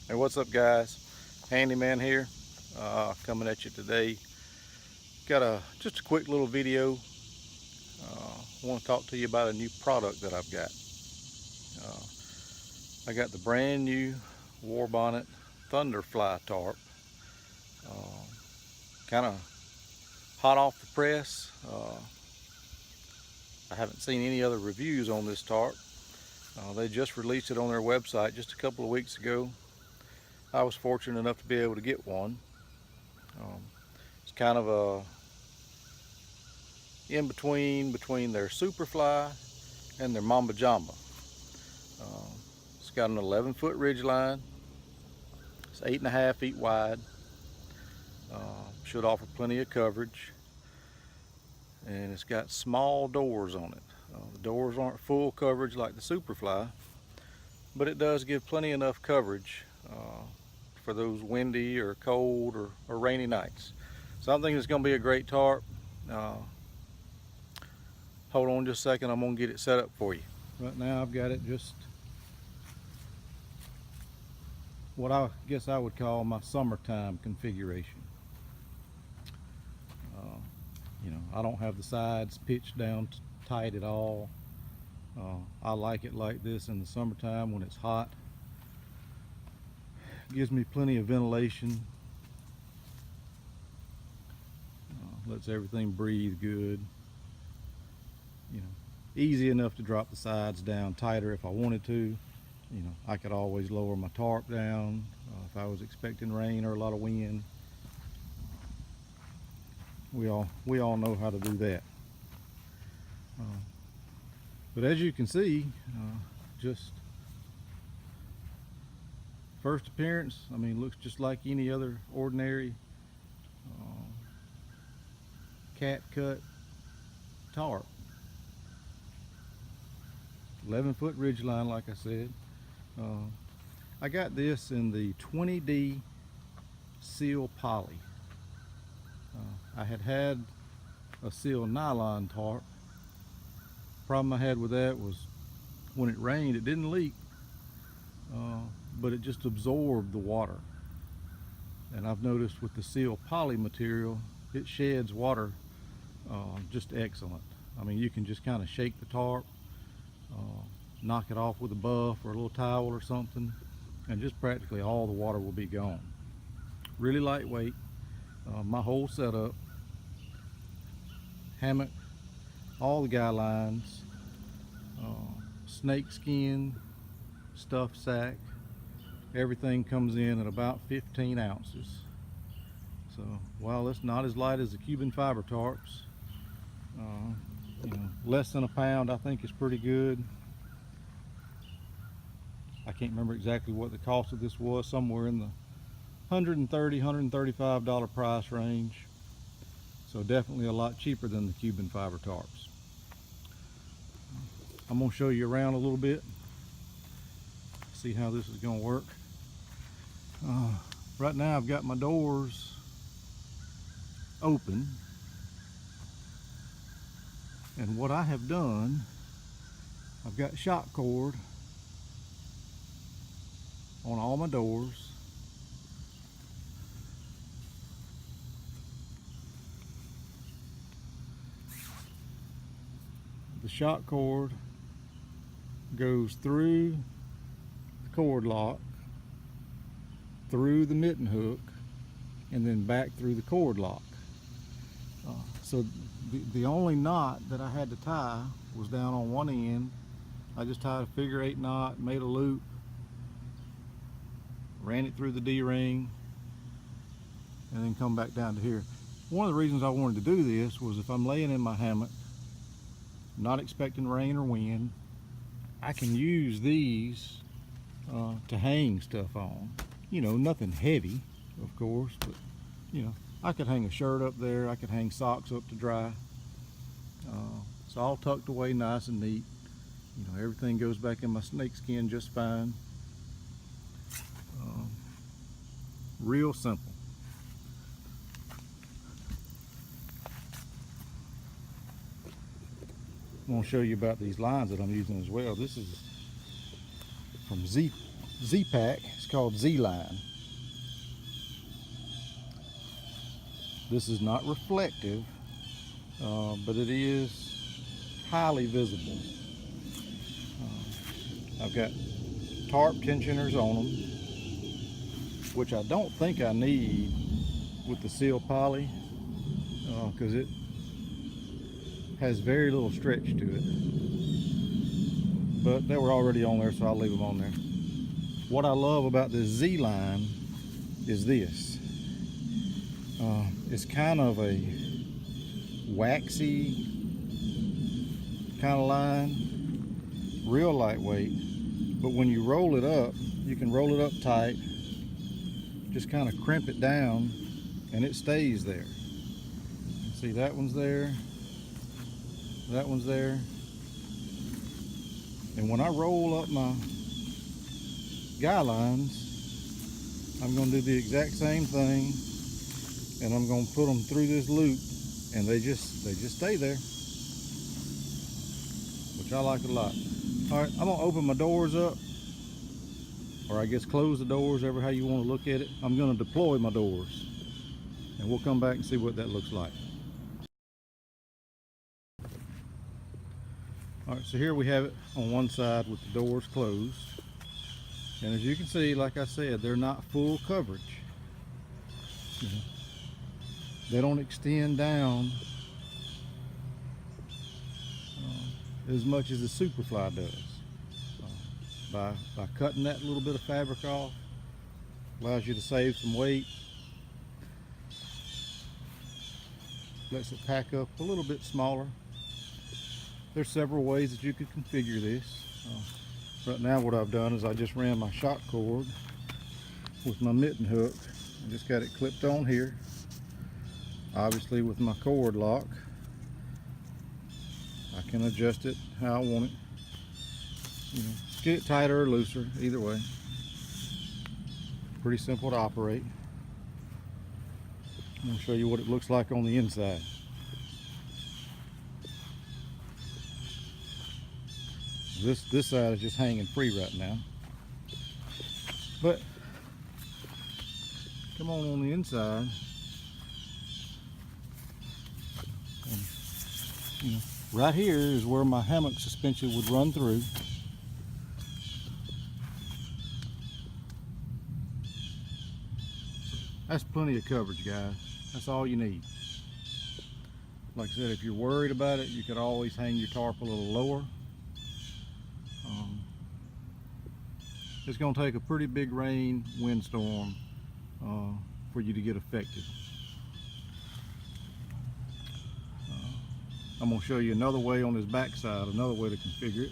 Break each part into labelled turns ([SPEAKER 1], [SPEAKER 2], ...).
[SPEAKER 1] Hey, what's up, guys? Handyman here, coming at you today. Got just a quick little video. I want to talk to you about a new product that I've got. I got the brand new Warbonnet Thunderfly tarp. Kind of hot off the press. I haven't seen any other reviews on this tarp. They just released it on their website just a couple of weeks ago. I was fortunate enough to be able to get one. It's kind of a in between their Superfly and their Mamba Jamba. It's got an 11-foot ridge line. It's 8.5 feet wide. Should offer plenty of coverage. And it's got small doors on it. The doors aren't full coverage like the Superfly, but it does give plenty enough coverage for those windy or cold or rainy nights. So I think it's going to be a great tarp. Hold on just a second, I'm going to get it set up for you. Right now I've got it just what I guess I would call my summertime configuration. You know, I don't have the sides pitched down tight at all. I like it like this in the summertime when it's hot. It gives me plenty of ventilation. Lets everything breathe good. You know, easy enough to drop the sides down tighter if I wanted to. You know, I could always lower my tarp down if I was expecting rain or a lot of wind. We all know how to do that. But as you can see, just first appearance, I mean, looks just like any other ordinary cat cut tarp. 11-foot ridge line, like I said. I got this in the 20D seal poly. I had a seal nylon tarp. Problem I had with that was when it rained, it didn't leak, but it just absorbed the water. And I've noticed with the seal poly material, it sheds water just excellent. I mean, you can just kind of shake the tarp, knock it off with a buff or a little towel or something, and just practically all the water will be gone. Really lightweight. My whole setup, hammock, all the guy lines, snake skin, stuffed sack, everything comes in at about 15 ounces. So while it's not as light as the Cuban fiber tarps, you know, less than a pound I think is pretty good. I can't remember exactly what the cost of this was, somewhere in the $130, $135 price range. So definitely a lot cheaper than the Cuban fiber tarps. I'm going to show you around a little bit, see how this is going to work. Right now I've got my doors open, and what I have done, I've got shock cord on all my doors. The shock cord goes through the cord lock, through the mitten hook, and then back through the cord lock. So the only knot that I had to tie was down on one end. I just tied a figure 8 knot, made a loop, ran it through the D-ring, and then come back down to here. One of the reasons I wanted to do this was if I'm laying in my hammock, not expecting rain or wind, I can use these to hang stuff on. You know, nothing heavy, of course, but you know, I could hang a shirt up there, I could hang socks up to dry. It's all tucked away nice and neat. You know, everything goes back in my snake skin just fine. Real simple. I'm going to show you about these lines that I'm using as well. This is from Z Z-Pack. It's called Z-Line. This is not reflective, but it is highly visible. I've got tarp tensioners on them, which I don't think I need with the seal poly, because it has very little stretch to it. But they were already on there, so I'll leave them on there. What I love about this Z-Line is this. It's kind of a waxy kind of line, real lightweight, but when you roll it up, you can roll it up tight, just kind of crimp it down, and it stays there. See, that one's there, that one's there, and when I roll up my guy lines, I'm going to do the exact same thing, and I'm going to put them through this loop, and they just stay there, which I like a lot. All right, I'm going to open my doors up, or I guess close the doors, ever how you want to look at it. I'm going to deploy my doors, and we'll come back and see what that looks like. All right, so here we have it on one side with the doors closed. And as you can see, like I said, they're not full coverage. They don't extend down as much as the Superfly does. By cutting that little bit of fabric off, allows you to save some weight. Lets it pack up a little bit smaller. There's several ways that you could configure this. Right now what I've done is I just ran my shock cord with my mitten hook. I just got it clipped on here, obviously with my cord lock. I can adjust it how I want it. Get it tighter or looser, either way. Pretty simple to operate. I'm going to show you what it looks like on the inside. This side is just hanging free right now, but come on the inside, and, right here is where my hammock suspension would run through. That's plenty of coverage, guys. That's all you need. Like I said, if you're worried about it, you could always hang your tarp a little lower. It's going to take a pretty big rain, windstorm for you to get affected. I'm going to show you another way on this back side, another way to configure it.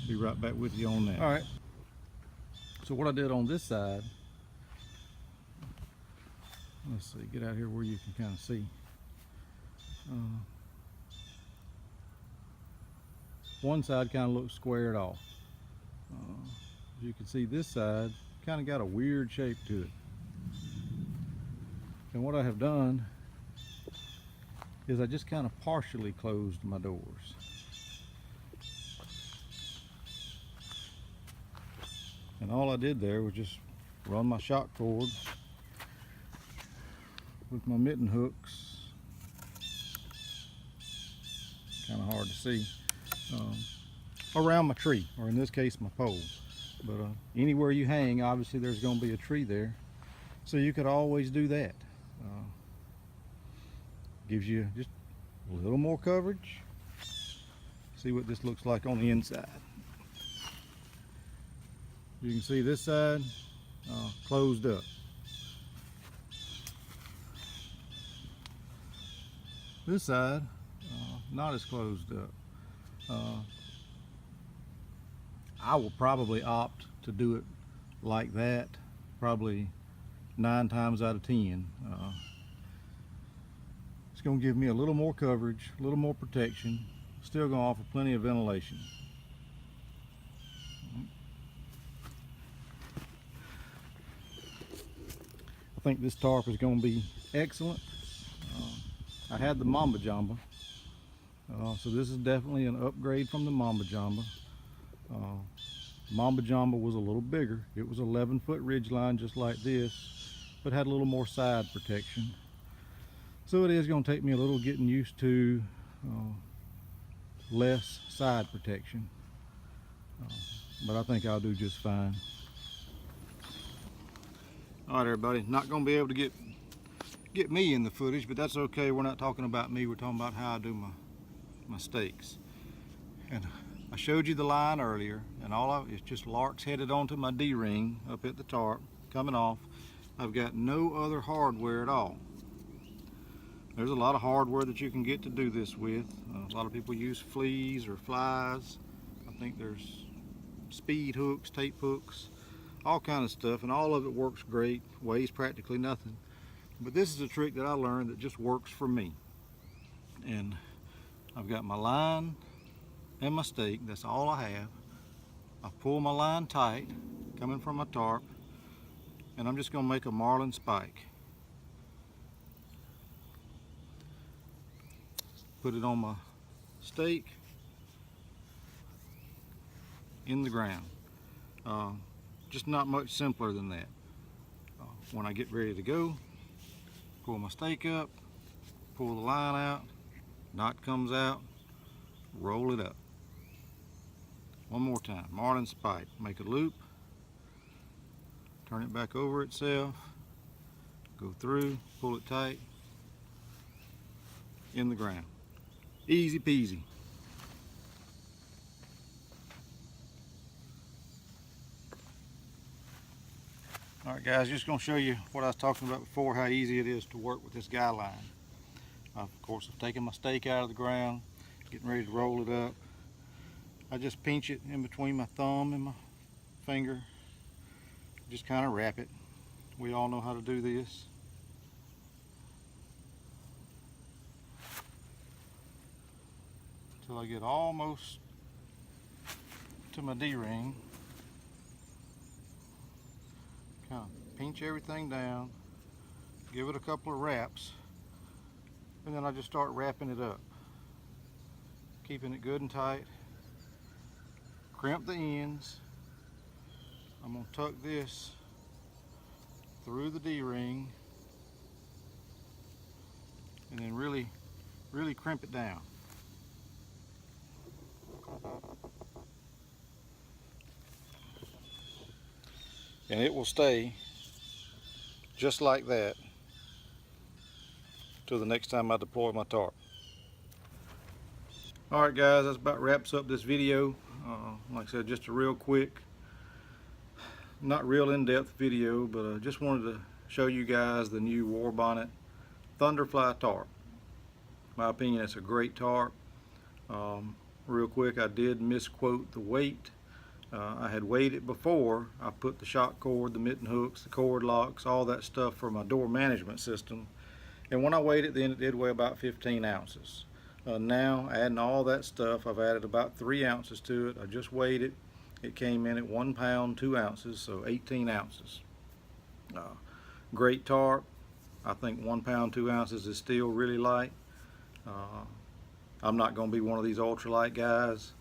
[SPEAKER 1] Be right back with you on that. All right. So what I did on this side, let's see, get out here where you can kind of see. One side kind of looks squared off. As you can see, this side kind of got a weird shape to it. And what I have done is I just kind of partially closed my doors. And all I did there was just run my shock cord with my mitten hooks. Kind of hard to see. Around my tree, or in this case my pole, but anywhere you hang, obviously there's going to be a tree there, so you could always do that. Gives you just a little more coverage. See what this looks like on the inside. You can see this side closed up. This side not as closed up. I will probably opt to do it like that, probably 9 times out of 10. It's going to give me a little more coverage, a little more protection, still going to offer plenty of ventilation. I think this tarp is going to be excellent. I had the Mamba Jamba, so this is definitely an upgrade from the Mamba Jamba. Mamba Jamba was a little bigger. It was 11-foot ridgeline just like this, but had a little more side protection. So it is going to take me a little getting used to less side protection. But I think I'll do just fine. All right, everybody, not going to be able to get me in the footage, but that's okay. We're not talking about me. We're talking about how I do my steaks. And I showed you the line earlier, and all of it is just larks headed onto my D-ring up at the tarp, coming off. I've got no other hardware at all. There's a lot of hardware that you can get to do this with. A lot of people use fleas or flies. I think there's speed hooks, tape hooks, all kind of stuff, and all of it works great, weighs practically nothing. But this is a trick that I learned that just works for me. And I've got my line and my stake, that's all I have. I pull my line tight, coming from my tarp, and I'm just gonna make a marlin spike. Put it on my stake in the ground. Just not much simpler than that. When I get ready to go, pull my stake up, pull the line out, knot comes out, roll it up. One more time, marlin spike, make a loop, turn it back over itself, go through, pull it tight, in the ground. Easy peasy. Alright guys, just going to show you what I was talking about before, how easy it is to work with this guy line. Of course, I've taken my stake out of the ground, getting ready to roll it up. I just pinch it in between my thumb and my finger, just kind of wrap it. We all know how to do this. Until I get almost to my D-ring. Kind of pinch everything down, give it a couple of wraps, and then I just start wrapping it up, keeping it good and tight. Crimp the ends. I'm going to tuck this through the D-ring and then really crimp it down. And it will stay just like that till the next time I deploy my tarp. Alright guys, that's about wraps up this video. Like I said, just a real quick, not real in-depth video, but I just wanted to show you guys the new Warbonnet Thunderfly tarp. In my opinion, it's a great tarp. Real quick, I did misquote the weight. I had weighed it before. I put the shock cord, the mitten hooks, the cord locks, all that stuff for my door management system. And when I weighed it then, it did weigh about 15 ounces. Now, adding all that stuff, I've added about 3 ounces to it. I just weighed it. It came in at 1 pound, 2 ounces, so 18 ounces. Great tarp. I think 1 pound, 2 ounces is still really light. I'm not going to be one of these ultralight guys.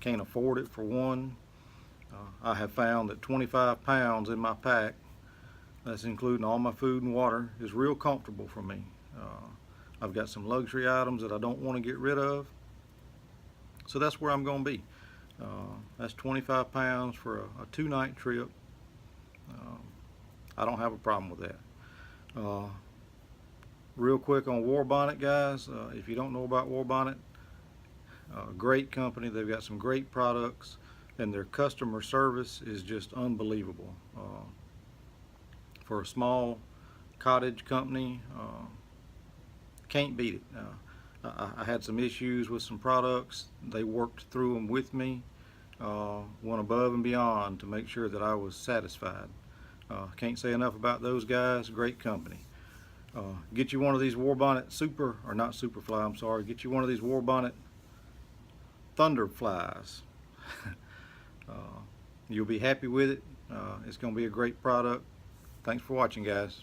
[SPEAKER 1] Can't afford it for one. I have found that 25 pounds in my pack, that's including all my food and water, is real comfortable for me. I've got some luxury items that I don't want to get rid of, so that's where I'm going to be. That's 25 pounds for a 2-night trip. I don't have a problem with that. Real quick on Warbonnet, guys, if you don't know about Warbonnet, great company. They've got some great products, and their customer service is just unbelievable. For a small cottage company, can't beat it. I had some issues with some products. They worked through them with me, went above and beyond to make sure that I was satisfied. Can't say enough about those guys. Great company. Get you one of these Warbonnet Superfly, I'm sorry. Get you one of these Warbonnet Thunderflies. You'll be happy with it. It's going to be a great product. Thanks for watching, guys.